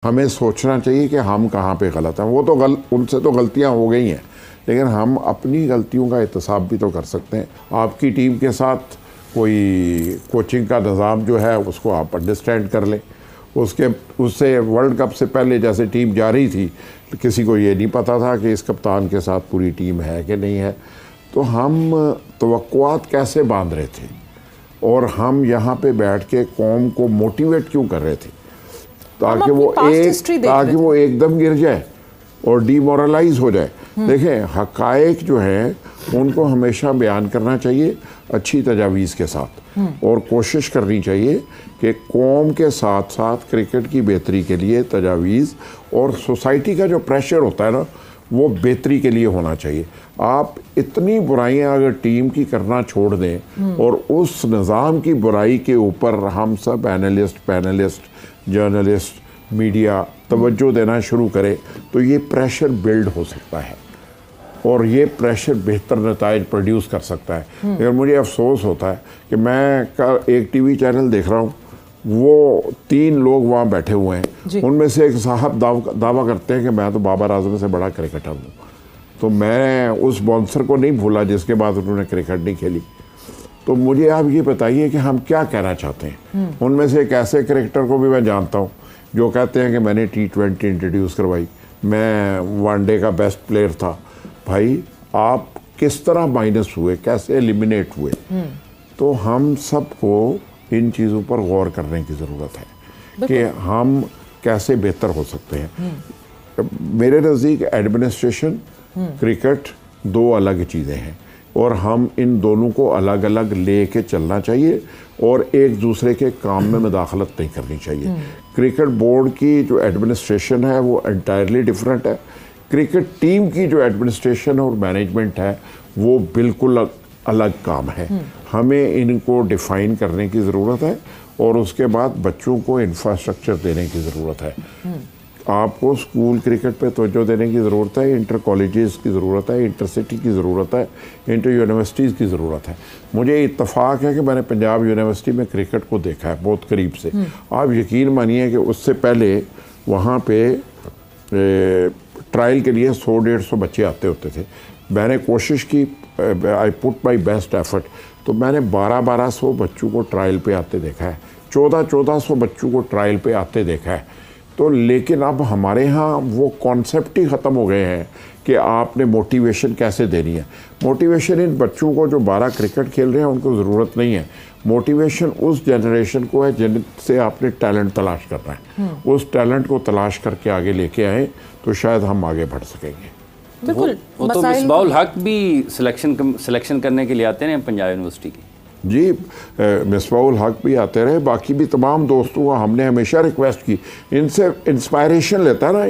हमें सोचना चाहिए कि हम कहाँ पे गलत हैं। वो तो उनसे तो गलतियाँ हो गई हैं, लेकिन हम अपनी गलतियों का एहतसाब भी तो कर सकते हैं। आपकी टीम के साथ कोई कोचिंग का निज़ाम जो है उसको आप अंडरस्टैंड कर लें। उससे वर्ल्ड कप से पहले जैसे टीम जा रही थी, किसी को ये नहीं पता था कि इस कप्तान के साथ पूरी टीम है कि नहीं है। तो हम तवक्कुआत कैसे बांध रहे थे और हम यहाँ पे बैठ के कौम को मोटिवेट क्यों कर रहे थे ताकि वो एकदम गिर जाए और डीमोरलाइज हो जाए। देखें, हकायक जो है उनको हमेशा बयान करना चाहिए अच्छी तजावीज़ के साथ, और कोशिश करनी चाहिए कि कौम के साथ साथ क्रिकेट की बेहतरी के लिए तजावीज़ और सोसाइटी का जो प्रेशर होता है ना, वो बेहतरी के लिए होना चाहिए। आप इतनी बुराइयां अगर टीम की करना छोड़ दें और उस निज़ाम की बुराई के ऊपर हम सब पैनलिस्ट, जर्नलिस्ट, मीडिया तवज्जो देना शुरू करें, तो ये प्रेशर बिल्ड हो सकता है और ये प्रेशर बेहतर नताइज प्रोड्यूस कर सकता है। लेकिन मुझे अफसोस होता है कि मैं एक टीवी चैनल देख रहा हूँ, वो 3 लोग वहाँ बैठे हुए हैं, उनमें से एक साहब दावा करते हैं कि मैं तो बाबर आजम से बड़ा क्रिकेटर हूँ। तो मैं उस बाउंसर को नहीं भूला जिसके बाद उन्होंने क्रिकेट नहीं खेली। तो मुझे आप ये बताइए कि हम क्या कहना चाहते हैं। उनमें से एक ऐसे क्रिकेटर को भी मैं जानता हूँ जो कहते हैं कि मैंने T20 इंट्रोड्यूस करवाई, मैं वनडे का बेस्ट प्लेयर था। भाई, आप किस तरह माइनस हुए, कैसे एलिमिनेट हुए? तो हम सबको इन चीज़ों पर गौर करने की ज़रूरत है कि हम कैसे बेहतर हो सकते हैं। मेरे नज़दीक एडमिनिस्ट्रेशन, क्रिकेट 2 अलग चीज़ें हैं और हम इन दोनों को अलग अलग ले के चलना चाहिए और एक दूसरे के काम में मुदाखलत नहीं करनी चाहिए। क्रिकेट बोर्ड की जो एडमिनिस्ट्रेशन है वो एंटायरली डिफरेंट है। क्रिकेट टीम की जो एडमिनिस्ट्रेशन और मैनेजमेंट है वो बिल्कुल अलग काम है। हमें इनको डिफ़ाइन करने की ज़रूरत है और उसके बाद बच्चों को इंफ्रास्ट्रक्चर देने की ज़रूरत है। आपको स्कूल क्रिकेट पे तवज्जो देने की ज़रूरत है, इंटर कॉलेजेस की ज़रूरत है, इंटर सिटी की ज़रूरत है, इंटर यूनिवर्सिटीज़ की ज़रूरत है। मुझे इत्तफ़ाक़ है कि मैंने पंजाब यूनिवर्सिटी में क्रिकेट को देखा है बहुत करीब से। आप यकीन मानिए कि उससे पहले वहाँ पे ट्रायल के लिए 100-150 बच्चे आते होते थे। मैंने कोशिश की, I put my best effort, तो मैंने 1200 बच्चों को ट्रायल पे आते देखा है, 1400 बच्चों को ट्रायल पे आते देखा है। तो लेकिन अब हमारे यहाँ वो कॉन्सेप्ट ही ख़त्म हो गए हैं कि आपने मोटिवेशन कैसे देनी है। मोटिवेशन इन बच्चों को जो 12 क्रिकेट खेल रहे हैं उनको ज़रूरत नहीं है। मोटिवेशन उस जनरेशन को है जिनसे आपने टैलेंट तलाश करना है। उस टैलेंट को तलाश करके आगे लेके आए तो शायद हम आगे बढ़ सकेंगे। बिल्कुल। वो तो मिसबाउल हक भी सिलेक्शन करने के लिए आते हैं पंजाब यूनिवर्सिटी की। जी, मिसबाउल हक भी आते रहे, बाकी भी तमाम दोस्तों को हमने हमेशा रिक्वेस्ट की, इनसे इंस्पायरेशन लेता है ना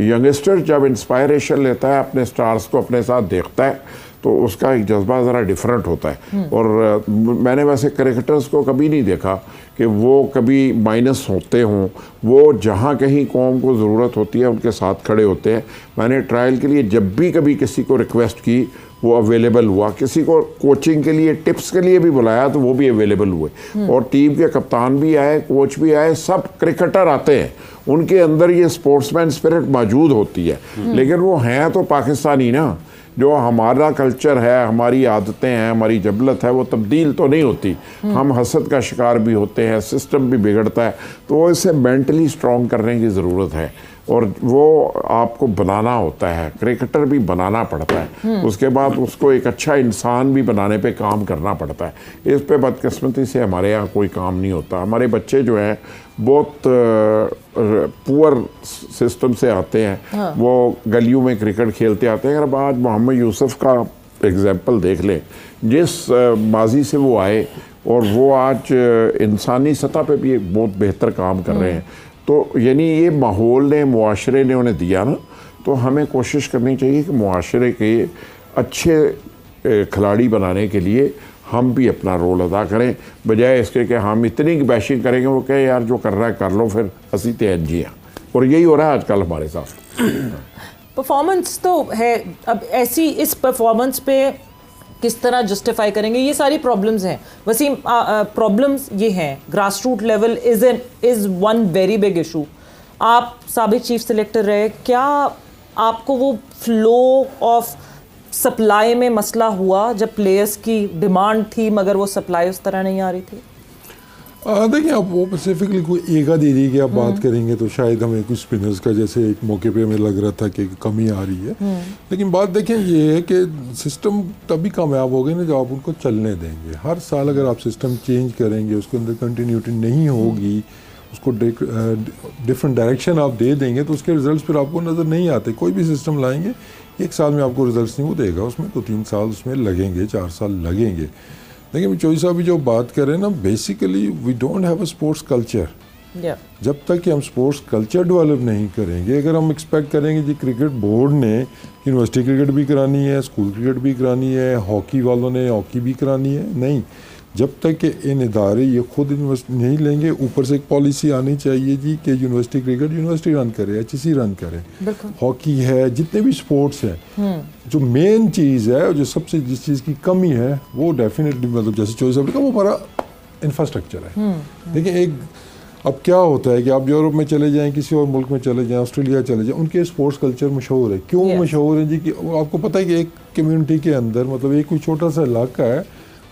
यंगस्टर, जब इंस्पायरेशन लेता है, अपने स्टार्स को अपने साथ देखता है तो उसका एक जज्बा ज़रा डिफरेंट होता है। और मैंने वैसे क्रिकेटर्स को कभी नहीं देखा कि वो कभी माइनस होते हों। वो जहाँ कहीं कौम को ज़रूरत होती है उनके साथ खड़े होते हैं। मैंने ट्रायल के लिए जब भी कभी किसी को रिक्वेस्ट की वो अवेलेबल हुआ, किसी को कोचिंग के लिए टिप्स के लिए भी बुलाया तो वो भी अवेलेबल हुए। और टीम के कप्तान भी आए, कोच भी आए, सब क्रिकेटर आते हैं, उनके अंदर ये स्पोर्ट्समैन स्पिरिट मौजूद होती है। लेकिन वो हैं तो पाकिस्तानी ना, जो हमारा कल्चर है, हमारी आदतें हैं, हमारी जबलत है, वो तब्दील तो नहीं होती। हम हसद का शिकार भी होते हैं, सिस्टम भी बिगड़ता है, तो इसे मेंटली स्ट्रॉन्ग करने की ज़रूरत है और वो आपको बनाना होता है। क्रिकेटर भी बनाना पड़ता है, उसके बाद उसको एक अच्छा इंसान भी बनाने पे काम करना पड़ता है। इस पे बदकिस्मती से हमारे यहाँ कोई काम नहीं होता। हमारे बच्चे जो हैं बहुत पुअर सिस्टम से आते हैं, वो गलियों में क्रिकेट खेलते आते हैं। अगर आज मोहम्मद यूसुफ का एग्जाम्पल देख लें, जिस माजी से वो आए और वो आज इंसानी सतह पे भी एक बहुत बेहतर काम कर रहे हैं, तो यानी ये माहौल ने, मुआशरे ने उन्हें दिया ना, तो हमें कोशिश करनी चाहिए कि मुआशरे के अच्छे खिलाड़ी बनाने के लिए हम भी अपना रोल अदा करें, बजाय इसके कि हम इतनी बैशिंग करेंगे वो कहे यार जो कर रहा है कर लो, फिर हंसी तेज जी हैं। और यही हो रहा है आजकल हमारे साथ। परफॉर्मेंस तो है, अब ऐसी इस परफॉर्मेंस पे किस तरह जस्टिफाई करेंगे, ये सारी प्रॉब्लम्स हैं वसीम। प्रॉब्लम्स ये हैं, grass root level is one very big issue. आप साबिक चीफ सिलेक्टर रहे, क्या आपको वो फ्लो ऑफ सप्लाई में मसला हुआ जब प्लेयर्स की डिमांड थी मगर वो सप्लाई उस तरह नहीं आ रही थी? देखिए, आप वो स्पेसिफिकली कोई एक आध एरिया की आप बात करेंगे तो शायद हमें कुछ स्पिनर्स का जैसे एक मौके पे हमें लग रहा था कि कमी आ रही है, लेकिन बात देखें ये है कि सिस्टम तभी कामयाब हो गए ना जब आप उनको चलने देंगे। हर साल अगर आप सिस्टम चेंज करेंगे, उसके अंदर कंटिन्यूटी नहीं होगी, उसको डिफरेंट डायरेक्शन आप दे देंगे तो उसके रिजल्ट्स फिर आपको नज़र नहीं आते। कोई भी सिस्टम लाएंगे एक साल में आपको रिजल्ट्स नहीं वो देगा, उसमें तो 3 साल उसमें लगेंगे, 4 साल लगेंगे। देखिए चौधरी साहब भी जो बात कर रहे हैं ना, basically we don't have a sports culture. जब तक कि हम स्पोर्ट्स कल्चर डेवलप नहीं करेंगे, अगर हम एक्सपेक्ट करेंगे जी क्रिकेट बोर्ड ने यूनिवर्सिटी क्रिकेट भी करानी है, स्कूल क्रिकेट भी करानी है, हॉकी वालों ने हॉकी भी करानी है, नहीं। जब तक कि इन इदारे ये खुद इन्वेस्ट नहीं लेंगे, ऊपर से एक पॉलिसी आनी चाहिए जी कि यूनिवर्सिटी क्रिकेट यूनिवर्सिटी रन करे, HEC रन करे, हॉकी है, जितने भी स्पोर्ट्स हैं। जो मेन चीज़ है, जो सबसे जिस चीज़ की कमी है वो डेफिनेटली मतलब जैसे चौधरी साहब ने कहा वो हमारा इंफ्रास्ट्रक्चर है। देखिए एक अब क्या होता है कि आप यूरोप में चले जाएं, किसी और मुल्क में चले जाएं, ऑस्ट्रेलिया चले जाएं, उनके स्पोर्ट्स कल्चर मशहूर है। क्यों मशहूर है जी? कि आपको पता है कि एक कम्युनिटी के अंदर मतलब एक कोई छोटा सा इलाका है,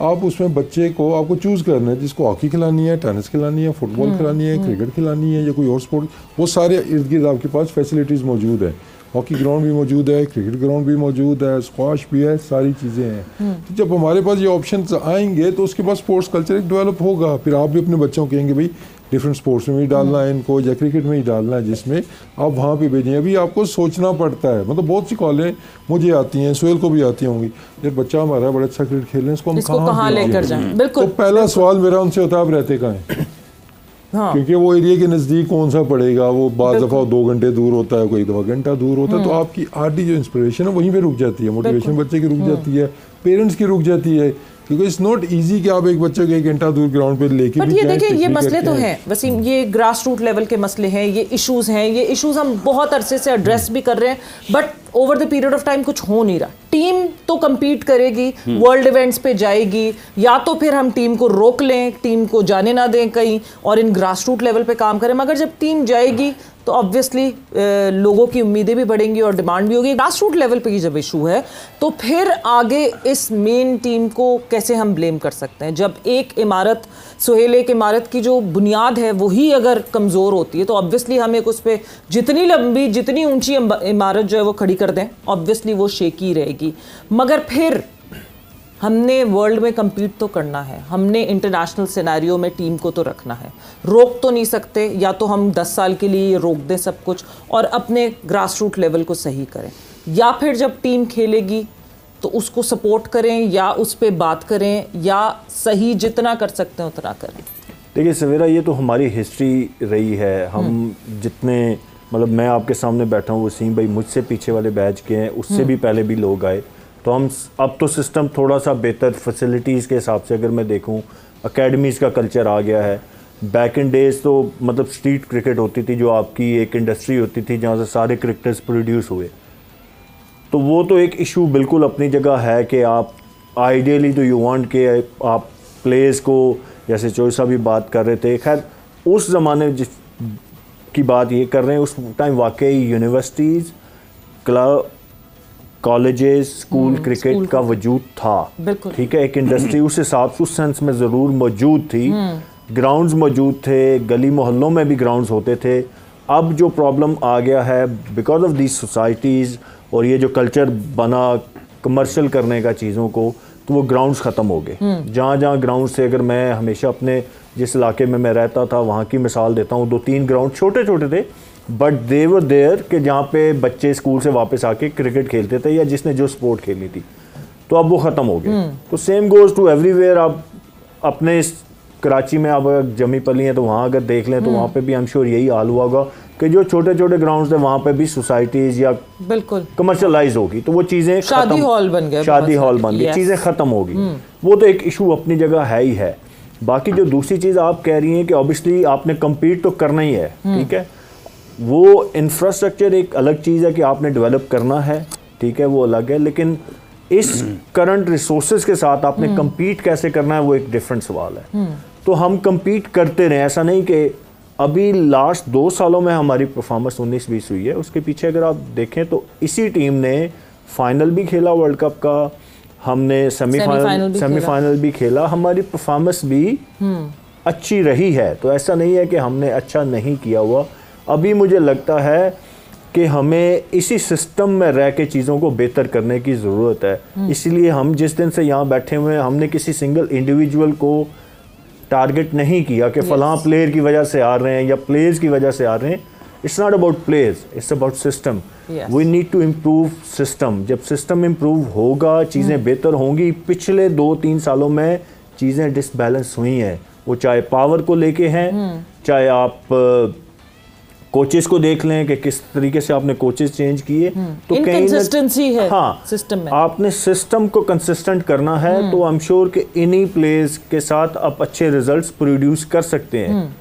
आप उसमें बच्चे को आपको चूज़ करना है जिसको हॉकी खिलानी है, टेनिस खिलानी है, फुटबॉल खिलानी है, क्रिकेट खिलानी है या कोई और स्पोर्ट, वो सारे इर्द गिर्द आपके पास फैसिलिटीज़ मौजूद है। हॉकी ग्राउंड भी मौजूद है, क्रिकेट ग्राउंड भी मौजूद है, स्क्वाश भी है, सारी चीज़ें हैं। तो जब हमारे पास ये ऑप्शन आएंगे तो उसके बाद स्पोर्ट्स कल्चर एक डेवलप होगा। फिर आप भी अपने बच्चों को कहेंगे भाई डिफरेंट स्पोर्ट्स में ही डालना है इनको, या क्रिकेट में ही डालना है, जिसमें आप वहाँ पे भेजें। अभी आपको सोचना पड़ता है, मतलब बहुत सी कॉलें मुझे आती हैं, सुहेल को भी आती होंगी, जब बच्चा हमारा बड़ा अच्छा क्रिकेट खेल रहे हैं, इसको हम कहाँ लेकर जाएं? बिल्कुल। तो पहला सवाल मेरा उनसे होता है आप रहते कहाँ हैं? हाँ। क्योंकि वो एरिया के नज़दीक कौन सा पड़ेगा, वो बाज़ दफ़ा 2 घंटे दूर होता है, कोई दफ़ा घंटा दूर होता है, तो आपकी आधी जो इंस्पिरेशन है वहीं पे रुक जाती है, मोटिवेशन बच्चे की रुक जाती है, पेरेंट्स की रुक जाती है, क्योंकि इट्स नॉट इजी कि आप एक बच्चे को 1 घंटा दूर ग्राउंड पे लेके बट ये देखिए ये मसले तो हैं वसीम, ये ग्रास रूट लेवल के मसले हैं, ये इश्यूज हैं, ये इश्यूज हम बहुत अरसे से एड्रेस भी कर रहे हैं, but over the period of time कुछ हो नहीं रहा। टीम तो compete करेगी, वर्ल्ड इवेंट्स पे जाएगी, या तो फिर हम टीम को रोक लें, टीम को जाने ना दें कहीं और इन ग्रास रूट लेवल पे काम करें, मगर जब टीम जाएगी तो ऑब्वियसली लोगों की उम्मीदें भी बढ़ेंगी और डिमांड भी होगी। ग्रास रूट लेवल पे ही जब इशू है तो फिर आगे इस मेन टीम को कैसे हम ब्लेम कर सकते हैं? जब एक इमारत, सुहेल, एक इमारत की जो बुनियाद है वही अगर कमज़ोर होती है तो ऑब्वियसली हम एक उस पर जितनी लंबी जितनी ऊंची इमारत जो है वो खड़ी कर दें, ऑब्वियसली वो शेकी रहेगी। मगर फिर हमने वर्ल्ड में compete तो करना है, हमने इंटरनेशनल सिनेरियो में टीम को तो रखना है, रोक तो नहीं सकते। या तो हम 10 साल के लिए रोक दें सब कुछ और अपने ग्रास रूट लेवल को सही करें, या फिर जब टीम खेलेगी तो उसको सपोर्ट करें या उस पर बात करें या सही जितना कर सकते हैं उतना करें। देखिए सवेरा, ये तो हमारी हिस्ट्री रही है। हम जितने मतलब मैं आपके सामने बैठा हूँ, वसीम भाई मुझसे पीछे वाले बैच के हैं, उससे भी पहले भी लोग आए, तो हम अब तो सिस्टम थोड़ा सा बेहतर फैसिलिटीज़ के हिसाब से अगर मैं देखूं, एकेडमीज़ का कल्चर आ गया है। बैक इन डेज तो मतलब स्ट्रीट क्रिकेट होती थी, जो आपकी एक इंडस्ट्री होती थी जहां से सारे क्रिकेटर्स प्रोड्यूस हुए, तो वो तो एक इशू बिल्कुल अपनी जगह है कि आप आइडियली तो यू वांट के आप प्लेयर्स को, जैसे चौधरी साहब भी बात कर रहे थे, खैर उस ज़माने जिस की बात ये कर रहे हैं, उस टाइम वाकई universities, club, colleges, school cricket का वजूद था, ठीक है, एक इंडस्ट्री उस हिसाब से उस सेंस में ज़रूर मौजूद थी, ग्राउंड्स मौजूद थे, गली मोहल्लों में भी ग्राउंड्स होते थे। अब जो प्रॉब्लम आ गया है बिकॉज ऑफ दीज सोसाइटीज़ और ये जो कल्चर बना कमर्शियल करने का चीज़ों को, तो वो ग्राउंड्स ख़त्म हो गए। जहाँ जहाँ ग्राउंड से, अगर मैं हमेशा अपने जिस इलाके में मैं रहता था वहाँ की मिसाल देता हूँ, 2-3 ग्राउंड छोटे छोटे थे, बट दे वर देयर कि जहाँ पे बच्चे स्कूल से वापस आके क्रिकेट खेलते थे या जिसने जो स्पोर्ट खेलनी थी, तो अब वो ख़त्म हो गए। तो सेम गोज़ टू एवरीवेयर। आप अपने इस कराची में आप जमी पली हैं तो वहाँ अगर देख लें तो वहाँ पे भी आई एम श्योर यही हाल हुआ होगा कि जो छोटे छोटे ग्राउंड्स थे वहाँ पे भी सोसाइटीज़ या बिल्कुल कमर्शलाइज होगी, तो वो चीज़ें शादी हॉल बन गए, शादी हॉल बन गई, चीज़ें ख़त्म होगी। वो तो एक इशू अपनी जगह है ही है। बाकी जो दूसरी चीज़ आप कह रही हैं कि ऑब्वियसली आपने कम्पीट तो करना ही है, ठीक है, वो इंफ्रास्ट्रक्चर एक अलग चीज़ है कि आपने डेवलप करना है, ठीक है, वो अलग है, लेकिन इस करंट रिसोर्सेज के साथ आपने कम्पीट कैसे करना है वो एक डिफरेंट सवाल है। तो हम कम्पीट करते रहें, ऐसा नहीं कि अभी लास्ट 2 सालों में हमारी परफॉर्मेंस 19-20 हुई है, उसके पीछे अगर आप देखें तो इसी टीम ने फाइनल भी खेला वर्ल्ड कप का, हमने सेमीफाइनल भी खेला, हमारी परफॉर्मेंस भी अच्छी रही है। तो ऐसा नहीं है कि हमने अच्छा नहीं किया हुआ। अभी मुझे लगता है कि हमें इसी सिस्टम में रह के चीज़ों को बेहतर करने की ज़रूरत है। इसलिए हम जिस दिन से यहाँ बैठे हुए हैं, हमने किसी सिंगल इंडिविजुअल को टारगेट नहीं किया कि फलां प्लेयर की वजह से आ रहे हैं या प्लेयर्स की वजह से आ रहे हैं। It's not about players, it's about system. We need to improve system. जब सिस्टम इम्प्रूव होगा, चीज़ें बेहतर होंगी। पिछले 2-3 सालों में चीज़ें डिसबैलेंस हुई हैं, वो चाहे पावर को लेके हैं, चाहे आप कोचेस को देख लें कि किस तरीके से आपने कोचेस चेंज किए। तो इनकंसिस्टेंसी है सिस्टम में। आपने सिस्टम को कंसिस्टेंट करना है, तो आई एम श्योर कि इन्हीं प्लेयर्स के साथ आप अच्छे रिजल्ट्स प्रोड्यूस कर सकते हैं।